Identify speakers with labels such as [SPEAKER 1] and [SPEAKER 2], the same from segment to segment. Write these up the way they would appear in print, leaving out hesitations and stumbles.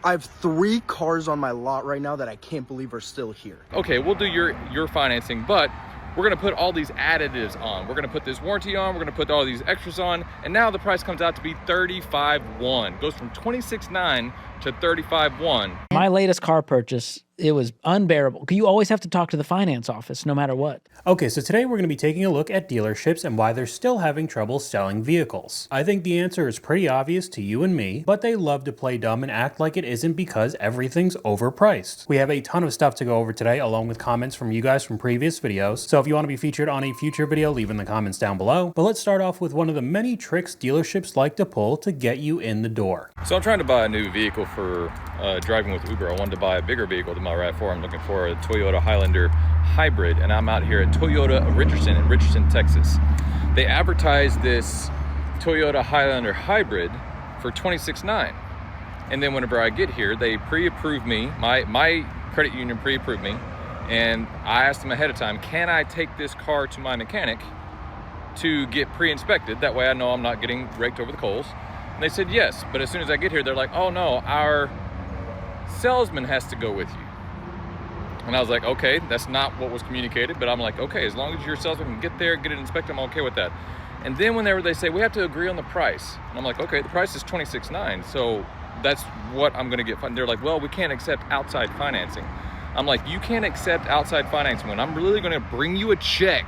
[SPEAKER 1] I have 3 cars on my lot right now that I can't believe are still here.
[SPEAKER 2] Okay, we'll do your financing, but we're gonna put all these additives on. We're gonna put this warranty on, we're gonna put all these extras on, and now the price comes out to be $35,100. Goes from $26,900 to $35,100.
[SPEAKER 3] My latest car purchase, it was unbearable. You always have to talk to the finance office no matter what.
[SPEAKER 4] Okay, so today we're going to be taking a look at dealerships and why they're still having trouble selling vehicles. I think the answer is pretty obvious to you and me, but they love to play dumb and act like it isn't because everything's overpriced. We have a ton of stuff to go over today, along with comments from you guys from previous videos. So if you want to be featured on a future video, leave in the comments down below. But let's start off with one of the many tricks dealerships like to pull to get you in the door.
[SPEAKER 2] So I'm trying to buy a new vehicle for driving with Uber. I wanted to buy a bigger vehicle than my RAV4. I'm looking for a Toyota Highlander hybrid, and I'm out here at Toyota of Richardson in Richardson, Texas. They advertised this Toyota Highlander hybrid for $26,900. And then whenever I get here, they pre-approved me, my credit union pre-approved me, and I asked them ahead of time, can I take this car to my mechanic to get pre-inspected? That way I know I'm not getting raked over the coals. And they said yes, but as soon as I get here, they're like, oh no, our salesman has to go with you. And I was like, okay, that's not what was communicated, but I'm like, okay, as long as your salesman can get there, get it inspected, I'm okay with that. And then whenever they say, we have to agree on the price, and I'm like, okay, the price is $26,900, so that's what I'm gonna get. They're like, well, we can't accept outside financing. I'm like, you can't accept outside financing. When I'm really gonna bring you a check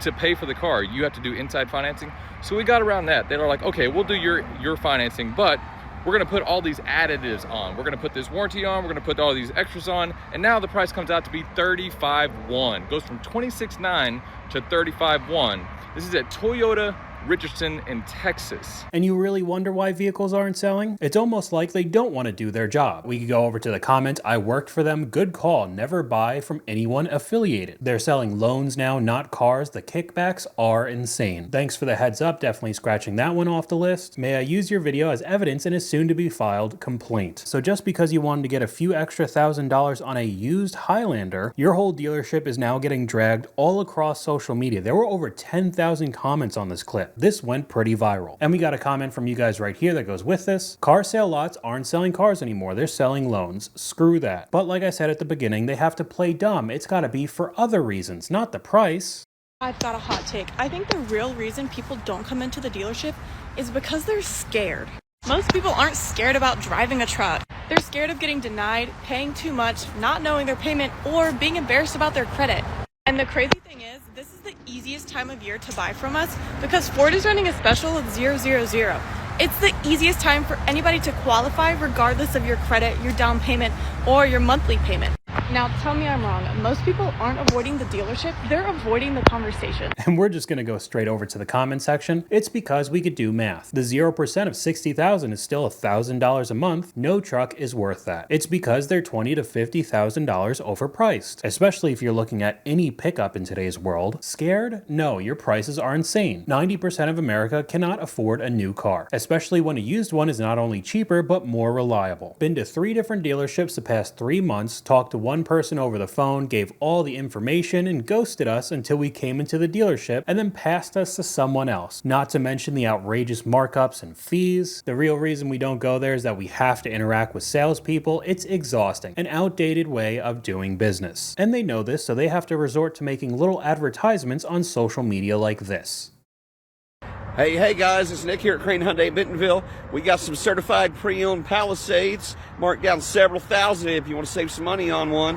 [SPEAKER 2] to pay for the car, you have to do inside financing. So we got around that. They were like, okay, we'll do your financing, but we're gonna put all these additives on. We're gonna put this warranty on, we're gonna put all these extras on, and now the price comes out to be $35,100. Goes from $26,900 to $35,100. This is at Toyota Richardson in Texas.
[SPEAKER 4] And you really wonder why vehicles aren't selling? It's almost like they don't want to do their job. We could go over to the comment, I worked for them, good call, never buy from anyone affiliated. They're selling loans now, not cars. The kickbacks are insane. Thanks for the heads up, definitely scratching that one off the list. May I use your video as evidence in a soon to be filed complaint. So just because you wanted to get a few extra $1,000 on a used Highlander, your whole dealership is now getting dragged all across social media. There were over 10,000 comments on this clip. This went pretty viral. And we got a comment from you guys right here that goes with this. Car sale lots aren't selling cars anymore. They're selling loans. Screw that. But like I said at the beginning, they have to play dumb. It's gotta be for other reasons, not the price.
[SPEAKER 5] I've got a hot take. I think the real reason people don't come into the dealership is because they're scared. Most people aren't scared about driving a truck. They're scared of getting denied, paying too much, not knowing their payment, or being embarrassed about their credit. And the crazy thing is, this is the easiest time of year to buy from us because Ford is running a special of 000. It's the easiest time for anybody to qualify regardless of your credit, your down payment, or your monthly payment. Now, tell me I'm wrong. Most people aren't avoiding the dealership, they're avoiding the conversation.
[SPEAKER 4] And we're just gonna go straight over to the comment section. It's because we could do math. The 0% of 60,000 is still $1,000 a month. No truck is worth that. It's because they're $20,000 to $50,000 overpriced. Especially if you're looking at any pickup in today's world. Scared? No, your prices are insane. 90% of America cannot afford a new car, especially when a used one is not only cheaper, but more reliable. Been to 3 different dealerships the past 3 months, talked to one person over the phone, gave all the information, and ghosted us until we came into the dealership and then passed us to someone else. Not to mention the outrageous markups and fees. The real reason we don't go there is that we have to interact with salespeople. It's exhausting. An outdated way of doing business. And they know this, so they have to resort to making little advertisements on social media like this.
[SPEAKER 6] Hey guys, it's Nick here at Crane Hyundai Bentonville. We got some certified pre-owned Palisades, marked down several thousand if you want to save some money on one.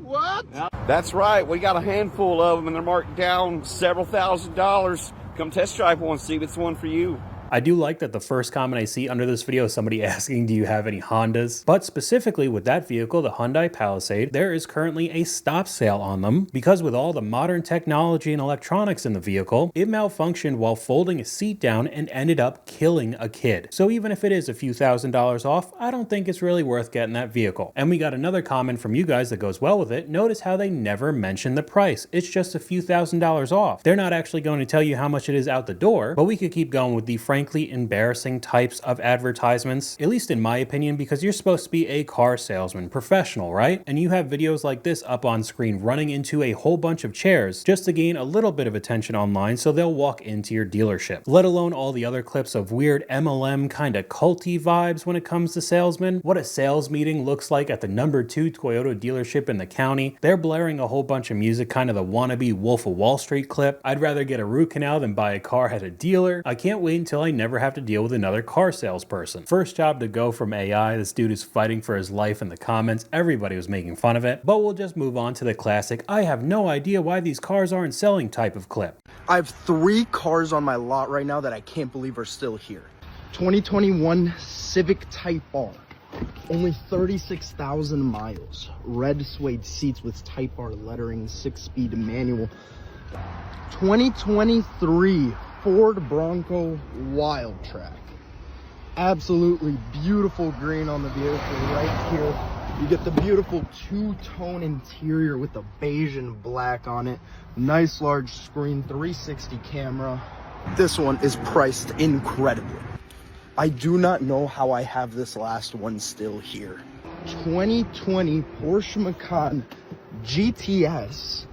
[SPEAKER 1] What?
[SPEAKER 6] That's right, we got a handful of them and they're marked down several $1,000s. Come test drive one, see if it's one for you.
[SPEAKER 4] I do like that the first comment I see under this video is somebody asking, do you have any Hondas? But specifically with that vehicle, the Hyundai Palisade, there is currently a stop sale on them because with all the modern technology and electronics in the vehicle, it malfunctioned while folding a seat down and ended up killing a kid. So even if it is a few $1,000s off, I don't think it's really worth getting that vehicle. And we got another comment from you guys that goes well with it. Notice how they never mention the price. It's just a few $1,000s off. They're not actually going to tell you how much it is out the door, but we could keep going with the frame frankly embarrassing types of advertisements, at least in my opinion, because you're supposed to be a car salesman, professional, right? And you have videos like this up on screen running into a whole bunch of chairs just to gain a little bit of attention online so they'll walk into your dealership. Let alone all the other clips of weird MLM kind of culty vibes when it comes to salesmen. What a sales meeting looks like at the #2 Toyota dealership in the county. They're blaring a whole bunch of music, kind of the wannabe Wolf of Wall Street clip. I'd rather get a root canal than buy a car at a dealer. I can't wait until I never have to deal with another car salesperson. First job to go from AI. This dude is fighting for his life in the comments. Everybody was making fun of it. But we'll just move on to the classic, I have no idea why these cars aren't selling type of clip.
[SPEAKER 1] I have 3 cars on my lot right now that I can't believe are still here. 2021 Civic Type R. Only 36,000 miles. Red suede seats with Type R lettering, 6-speed manual. 2023 Ford Bronco Wild Track. Absolutely beautiful green on the vehicle right here. You get the beautiful 2-tone interior with the beige and black on it. Nice large screen, 360 camera. This one is priced incredibly. I do not know how I have this last one still here. 2020 Porsche Macan GTS.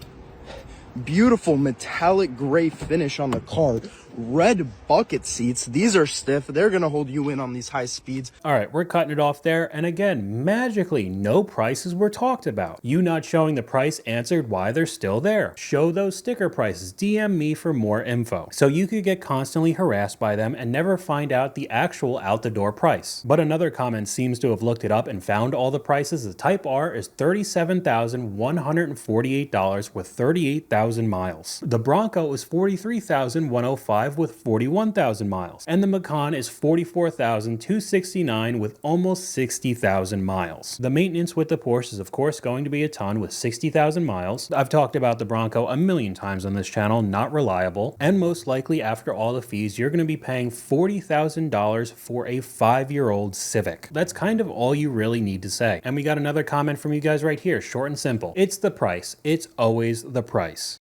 [SPEAKER 1] Beautiful metallic gray finish on the car. Red bucket seats. These are stiff. They're going to hold you in on these high speeds.
[SPEAKER 4] All right, we're cutting it off there. And again, magically, no prices were talked about. You not showing the price answered why they're still there. Show those sticker prices. DM me for more info. So you could get constantly harassed by them and never find out the actual out the door price. But another comment seems to have looked it up and found all the prices. The Type R is $37,148 with 38,000 miles. The Bronco is $43,105 with 41,000 miles. And the Macan is $44,269 with almost 60,000 miles. The maintenance with the Porsche is of course going to be a ton with 60,000 miles. I've talked about the Bronco a million times on this channel, not reliable. And most likely after all the fees, you're going to be paying $40,000 for a 5-year-old Civic. That's kind of all you really need to say. And we got another comment from you guys right here, short and simple. It's the price. It's always the price.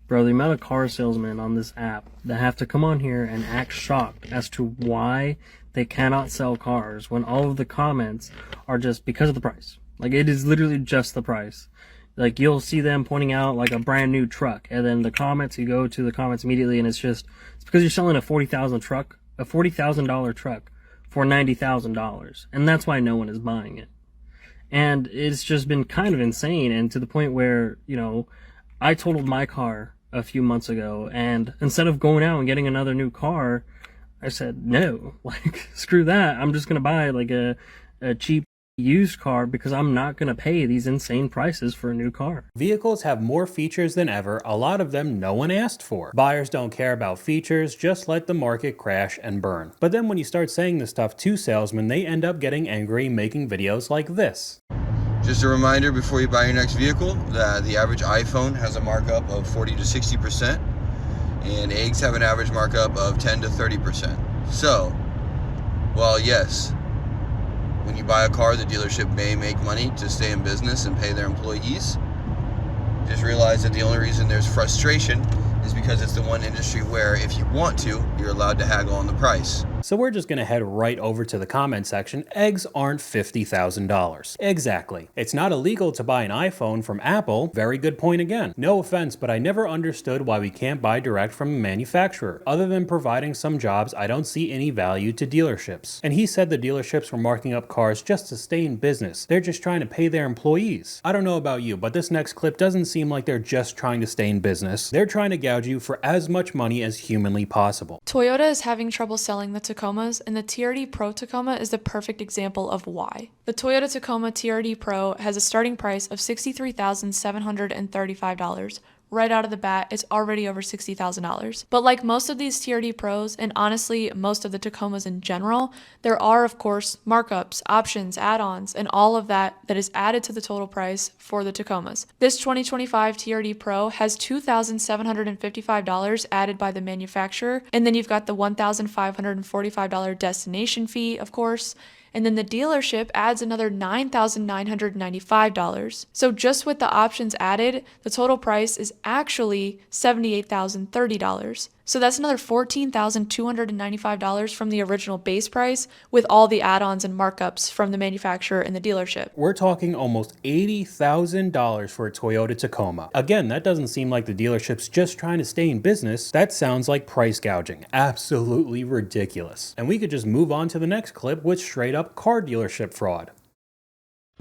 [SPEAKER 7] Bro, the amount of car salesmen on this app that have to come on here and act shocked as to why they cannot sell cars when all of the comments are just because of the price. Like, it is literally just the price. Like, you'll see them pointing out, like, a brand new truck, and then the comments, you go to the comments immediately, and it's because you're selling a $40,000 truck for $90,000, and that's why no one is buying it. And it's just been kind of insane, and to the point where, you know, I totaled my car a few months ago, and instead of going out and getting another new car, I said, no, like, screw that. I'm just going to buy like a cheap used car because I'm not going to pay these insane prices for a new car.
[SPEAKER 4] Vehicles have more features than ever, a lot of them no one asked for. Buyers don't care about features, just let the market crash and burn. But then when you start saying this stuff to salesmen, they end up getting angry, making videos like this.
[SPEAKER 8] Just a reminder before you buy your next vehicle that the average iPhone has a markup of 40 to 60%, and eggs have an average markup of 10 to 30%. So, well, yes, when you buy a car, the dealership may make money to stay in business and pay their employees. Just realize that the only reason there's frustration is because it's the one industry where if you want to, you're allowed to haggle on the price.
[SPEAKER 4] So we're just going to head right over to the comment section. Eggs aren't $50,000. Exactly. It's not illegal to buy an iPhone from Apple. Very good point again. No offense, but I never understood why we can't buy direct from a manufacturer. Other than providing some jobs, I don't see any value to dealerships. And he said the dealerships were marking up cars just to stay in business. They're just trying to pay their employees. I don't know about you, but this next clip doesn't seem like they're just trying to stay in business. They're trying to gouge you for as much money as humanly possible.
[SPEAKER 9] Toyota is having trouble selling the Tacomas, and the TRD Pro Tacoma is the perfect example of why. The Toyota Tacoma TRD Pro has a starting price of $63,735. Right out of the bat, it's already over $60,000. But like most of these TRD Pros, and honestly most of the Tacomas in general, there are of course markups, options, add-ons, and all of that is added to the total price for the Tacomas. This 2025 TRD Pro has $2,755 added by the manufacturer, and then you've got the $1,545 destination fee, of course, and then the dealership adds another $9,995. So just with the options added, the total price is actually $78,030. So that's another $14,295 from the original base price with all the add-ons and markups from the manufacturer and the dealership.
[SPEAKER 4] We're talking almost $80,000 for a Toyota Tacoma. Again, that doesn't seem like the dealership's just trying to stay in business. That sounds like price gouging. Absolutely ridiculous. And we could just move on to the next clip with straight up car dealership fraud.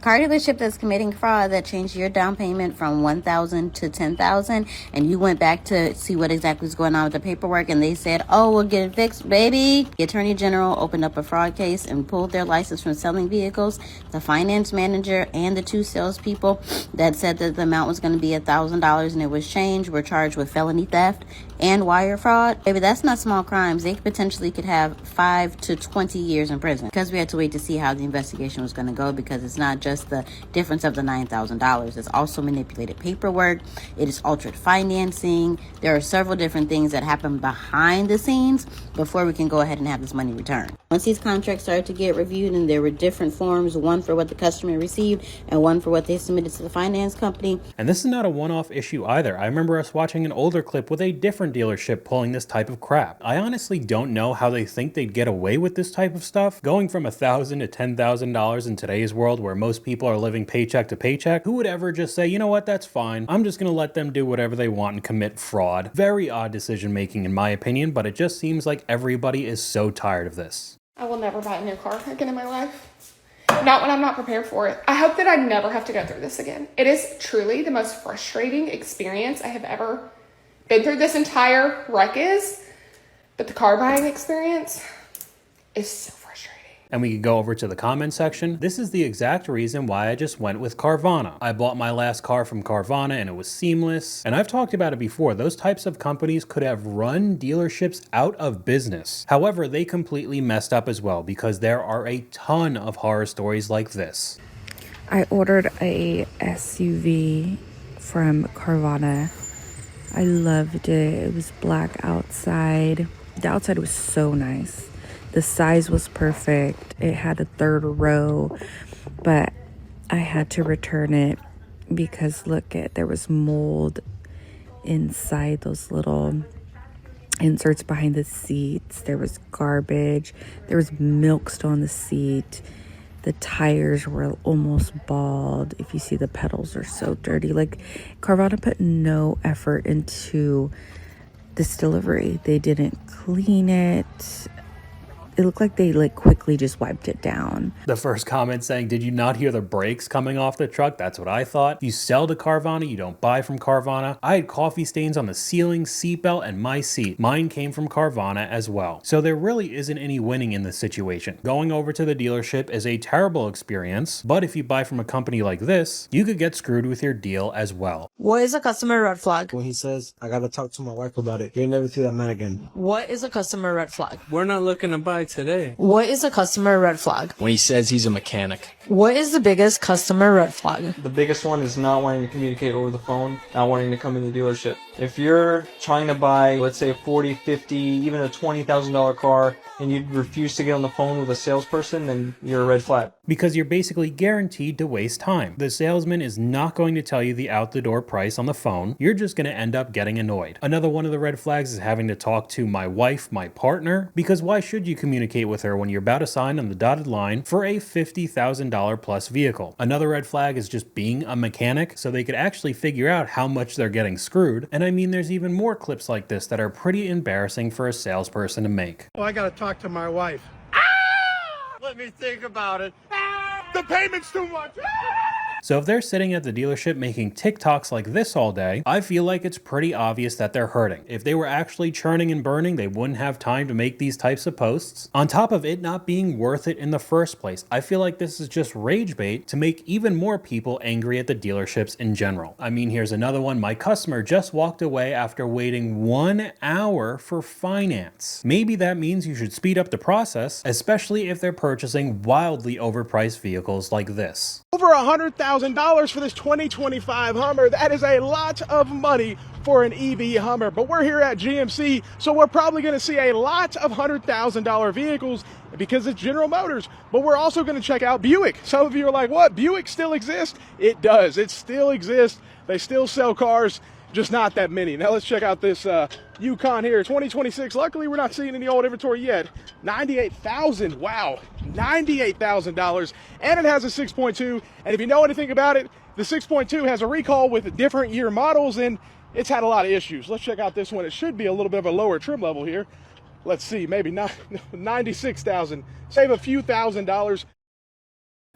[SPEAKER 10] Car dealership that's committing fraud that changed your down payment from $1,000 to $10,000, and you went back to see what exactly was going on with the paperwork, and they said, "Oh, we'll get it fixed, baby." The Attorney General opened up a fraud case and pulled their license from selling vehicles. The finance manager and the two salespeople that said that the amount was going to be $1,000 and it was changed were charged with felony theft and wire fraud. Baby, that's not small crimes. They potentially could have 5 to 20 years in prison, because we had to wait to see how the investigation was going to go, because it's not just the difference of the $9,000. It's also manipulated paperwork. It is altered financing. There are several different things that happen behind the scenes before we can go ahead and have this money returned. Once these contracts started to get reviewed, and there were different forms, one for what the customer received and one for what they submitted to the finance company.
[SPEAKER 4] And this is not a one-off issue either. I remember us watching an older clip with a different dealership pulling this type of crap. I honestly don't know how they think they'd get away with this type of stuff. Going from $1,000 to $10,000 in today's world, where most people are living paycheck to paycheck, who would ever just say, you know what, that's fine, I'm just gonna let them do whatever they want and commit fraud? Very odd decision making in my opinion, but it just seems like everybody is so tired of this.
[SPEAKER 11] I will never buy a new car again in my life. Not when I'm not prepared for it. I hope that I never have to go through this again. It is truly the most frustrating experience I have ever been through. This entire wreck is, but the car buying experience is so frustrating.
[SPEAKER 4] And we could go over to the comment section. This is the exact reason why I just went with Carvana. I bought my last car from Carvana and it was seamless. And I've talked about it before. Those types of companies could have run dealerships out of business. However, they completely messed up as well, because there are a ton of horror stories like this.
[SPEAKER 12] I ordered a SUV from Carvana. I loved it. It was black outside. The outside was so nice. The size was perfect. It had a third row, but I had to return it because there was mold inside those little inserts behind the seats. There was garbage. There was milk still on the seat. The tires were almost bald. If you see, the pedals are so dirty. Like, Carvana put no effort into this delivery. They didn't clean it. It looked like they quickly just wiped it down.
[SPEAKER 4] The first comment saying, did you not hear the brakes coming off the truck? That's what I thought. You sell to Carvana, you don't buy from Carvana. I had coffee stains on the ceiling, seatbelt, and my seat. Mine came from Carvana as well. So there really isn't any winning in this situation. Going over to the dealership is a terrible experience, but if you buy from a company like this, you could get screwed with your deal as well.
[SPEAKER 13] What is a customer red flag?
[SPEAKER 14] When he says, I gotta talk to my wife about it, you'll never see that man again.
[SPEAKER 13] What is a customer red flag?
[SPEAKER 15] We're not looking to buy today.
[SPEAKER 13] What is a customer red flag?
[SPEAKER 15] When he says he's a mechanic.
[SPEAKER 13] What is the biggest customer red flag?
[SPEAKER 15] The biggest one is not wanting to communicate over the phone, not wanting to come in the dealership. If you're trying to buy, let's say, a $40,000, $50,000, even a $20,000 car, and you refuse to get on the phone with a salesperson, then you're a red flag.
[SPEAKER 4] Because you're basically guaranteed to waste time. The salesman is not going to tell you the out-the-door price on the phone. You're just going to end up getting annoyed. Another one of the red flags is having to talk to my wife, my partner, because why should you communicate with her when you're about to sign on the dotted line for a $50,000 plus vehicle? Another red flag is just being a mechanic, so they could actually figure out how much they're getting screwed. And I mean, there's even more clips like this that are pretty embarrassing for a salesperson to make.
[SPEAKER 16] Oh, I gotta talk to my wife.
[SPEAKER 6] Let me think about it.
[SPEAKER 16] The payment's too much.
[SPEAKER 4] So if they're sitting at the dealership making TikToks like this all day, I feel like it's pretty obvious that they're hurting. If they were actually churning and burning, they wouldn't have time to make these types of posts. On top of it not being worth it in the first place, I feel like this is just rage bait to make even more people angry at the dealerships in general. I mean, here's another one. My customer just walked away after waiting 1 hour for finance. Maybe that means you should speed up the process, especially if they're purchasing wildly overpriced vehicles like this.
[SPEAKER 16] Over $100,000 for this 2025 Hummer. That is a lot of money for an EV Hummer. But we're here at GMC, so we're probably going to see a lot of $100,000 vehicles because it's General Motors. But we're also going to check out Buick. Some of you are like, what? Buick still exists? It does. It still exists. They still sell cars. just not that many. Now let's check out this Yukon here, 2026. Luckily, we're not seeing any old inventory yet. $98,000, wow, $98,000. And it has a 6.2. And if you know anything about it, the 6.2 has a recall with different year models, and it's had a lot of issues. Let's check out this one. It should be a little bit of a lower trim level here. Let's see, maybe not 96,000. Save a few $1,000s.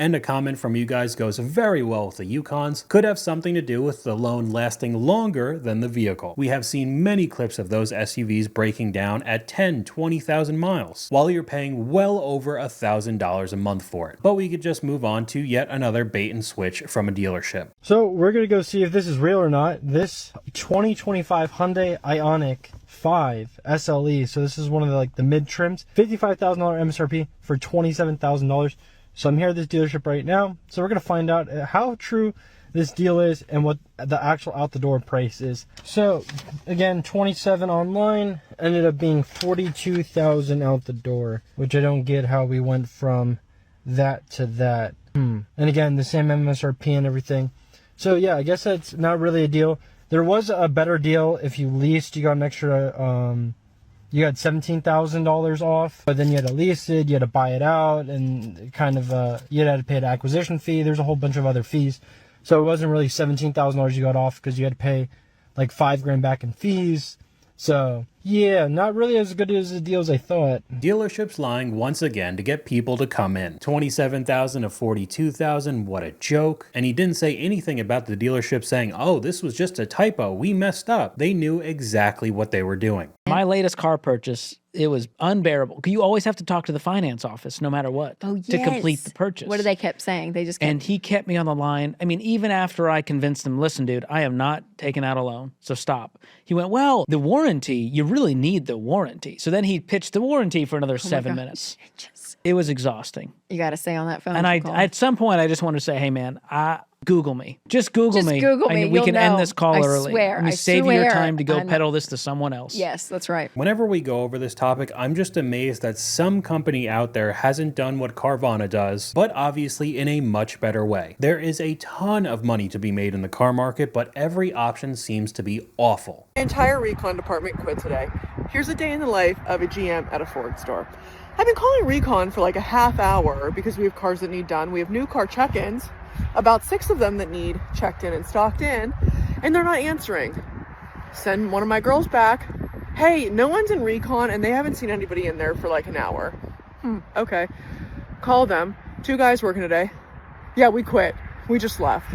[SPEAKER 4] And a comment from you guys goes very well with the Yukons, could have something to do with the loan lasting longer than the vehicle. We have seen many clips of those SUVs breaking down at 10, 20,000 miles, while you're paying well over $1,000 a month for it. But we could just move on to yet another bait and switch from a dealership.
[SPEAKER 17] So we're gonna go see if this is real or not. This 2025 Hyundai Ioniq 5 SLE, so this is one of the mid trims, $55,000 MSRP for $27,000. So I'm here at this dealership right now. So we're going to find out how true this deal is and what the actual out the door price is. So again, 27 online, ended up being 42,000 out the door, which I don't get how we went from that to that. And again, the same MSRP and everything. So yeah, I guess that's not really a deal. There was a better deal if you leased. You got an extra you got $17,000 off, but then you had to lease it, you had to buy it out, and kind of you had to pay an acquisition fee. There's a whole bunch of other fees, so it wasn't really $17,000 you got off because you had to pay like $5,000 back in fees. So yeah, not really as good as the deal as I thought.
[SPEAKER 4] Dealerships lying once again to get people to come in. 27,000 to 42,000, what a joke. And he didn't say anything about the dealership saying, oh, this was just a typo, we messed up. They knew exactly what they were doing.
[SPEAKER 3] My latest car purchase, it was unbearable. You always have to talk to the finance office no matter what to complete the purchase.
[SPEAKER 18] What they kept saying? They just kept...
[SPEAKER 3] And he kept me on the line. I mean, even after I convinced him, listen, dude, I am not taking out a loan, so stop. He went, well, the warranty, you really need the warranty. So then he pitched the warranty for another 7 minutes. It was exhausting.
[SPEAKER 18] You got to stay on that phone.
[SPEAKER 3] And at some point, I just wanted to say, hey, man, Google me. Just Google me.
[SPEAKER 18] Google me.
[SPEAKER 3] We can
[SPEAKER 18] know.
[SPEAKER 3] end this call
[SPEAKER 18] I
[SPEAKER 3] early.
[SPEAKER 18] Swear.
[SPEAKER 3] I save you your time to go peddle this to someone else.
[SPEAKER 18] Yes, that's right.
[SPEAKER 4] Whenever we go over this topic, I'm just amazed that some company out there hasn't done what Carvana does, but obviously in a much better way. There is a ton of money to be made in the car market, but every option seems to be awful.
[SPEAKER 19] The entire recon department quit today. Here's a day in the life of a GM at a Ford store. I've been calling recon for like a half hour because we have cars that need done. We have new car check-ins, about 6 of them that need checked in and stocked in, and they're not answering. Send one of my girls back. Hey, no one's in recon and they haven't seen anybody in there for like an hour. Okay. Call them. 2 guys working today. Yeah, we quit. We just left.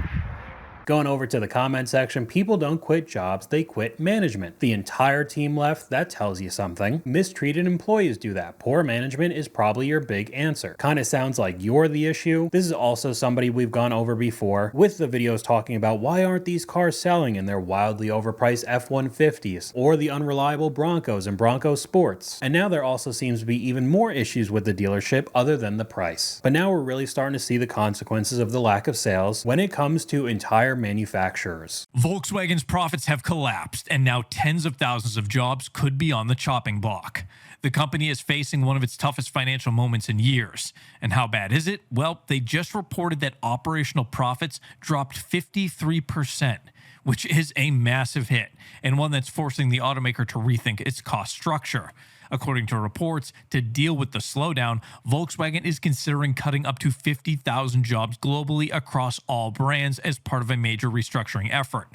[SPEAKER 4] Going over to the comment section, people don't quit jobs, they quit management. The entire team left, that tells you something. Mistreated employees do that. Poor management is probably your big answer. Kind of sounds like you're the issue. This is also somebody we've gone over before with the videos talking about why aren't these cars selling in their wildly overpriced F-150s or the unreliable Broncos and Bronco Sports. And now there also seems to be even more issues with the dealership other than the price. But now we're really starting to see the consequences of the lack of sales when it comes to entire manufacturers.
[SPEAKER 20] Volkswagen's profits have collapsed, and now tens of thousands of jobs could be on the chopping block. The company is facing one of its toughest financial moments in years. And how bad is it? Well, they just reported that operational profits dropped 53%, which is a massive hit, and one that's forcing the automaker to rethink its cost structure. According to reports, to deal with the slowdown, Volkswagen is considering cutting up to 50,000 jobs globally across all brands as part of a major restructuring effort.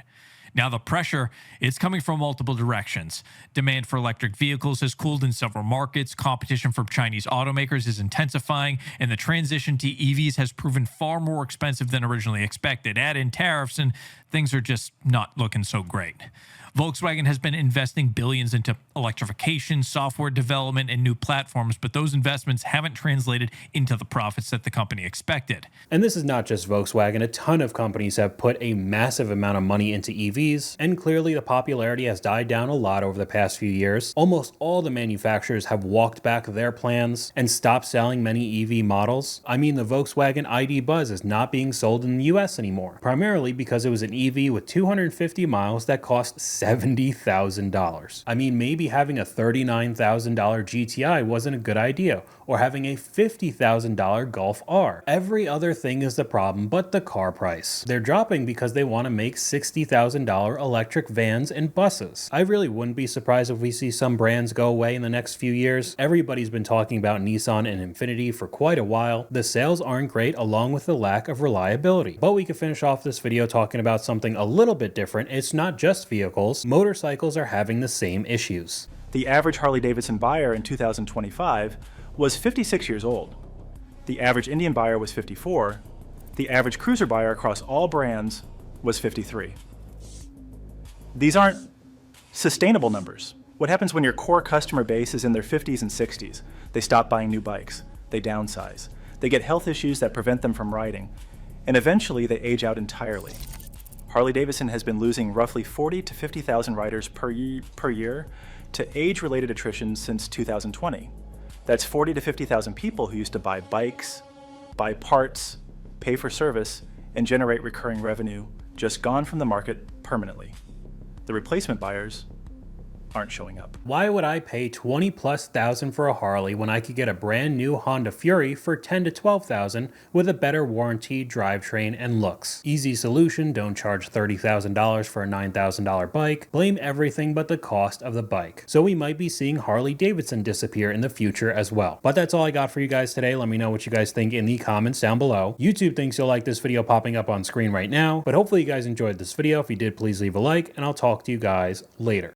[SPEAKER 20] Now the pressure, it's coming from multiple directions. Demand for electric vehicles has cooled in several markets, competition from Chinese automakers is intensifying, and the transition to EVs has proven far more expensive than originally expected. Add in tariffs and things are just not looking so great. Volkswagen has been investing billions into electrification, software development, and new platforms, but those investments haven't translated into the profits that the company expected.
[SPEAKER 4] And this is not just Volkswagen. A ton of companies have put a massive amount of money into EVs, and clearly the popularity has died down a lot over the past few years. Almost all the manufacturers have walked back their plans and stopped selling many EV models. I mean, the Volkswagen ID Buzz is not being sold in the US anymore, primarily because it was an EV with 250 miles that cost $70,000. I mean, maybe having a $39,000 GTI wasn't a good idea, or having a $50,000 Golf R. Every other thing is the problem but the car price. They're dropping because they want to make $60,000 electric vans and buses. I really wouldn't be surprised if we see some brands go away in the next few years. Everybody's been talking about Nissan and Infiniti for quite a while. The sales aren't great along with the lack of reliability. But we can finish off this video talking about something a little bit different. It's not just vehicles. Motorcycles are having the same issues.
[SPEAKER 19] The average Harley Davidson buyer in 2025 was 56 years old. The average Indian buyer was 54. The average cruiser buyer across all brands was 53. These aren't sustainable numbers. What happens when your core customer base is in their 50s and 60s? They stop buying new bikes. They downsize. They get health issues that prevent them from riding. And eventually they age out entirely. Harley Davidson has been losing roughly 40 to 50,000 riders per year to age-related attrition since 2020. That's 40 to 50,000 people who used to buy bikes, buy parts, pay for service, and generate recurring revenue, just gone from the market permanently. The replacement buyers aren't showing up.
[SPEAKER 4] Why would I pay 20+ thousand for a Harley when I could get a brand new Honda Fury for 10 to 12,000 with a better warranty, drivetrain, and looks? Easy solution, don't charge $30,000 for a $9,000 bike. Blame everything but the cost of the bike. So we might be seeing Harley Davidson disappear in the future as well. But that's all I got for you guys today. Let me know what you guys think in the comments down below. YouTube thinks you'll like this video popping up on screen right now, but hopefully you guys enjoyed this video. If you did, please leave a like, and I'll talk to you guys later.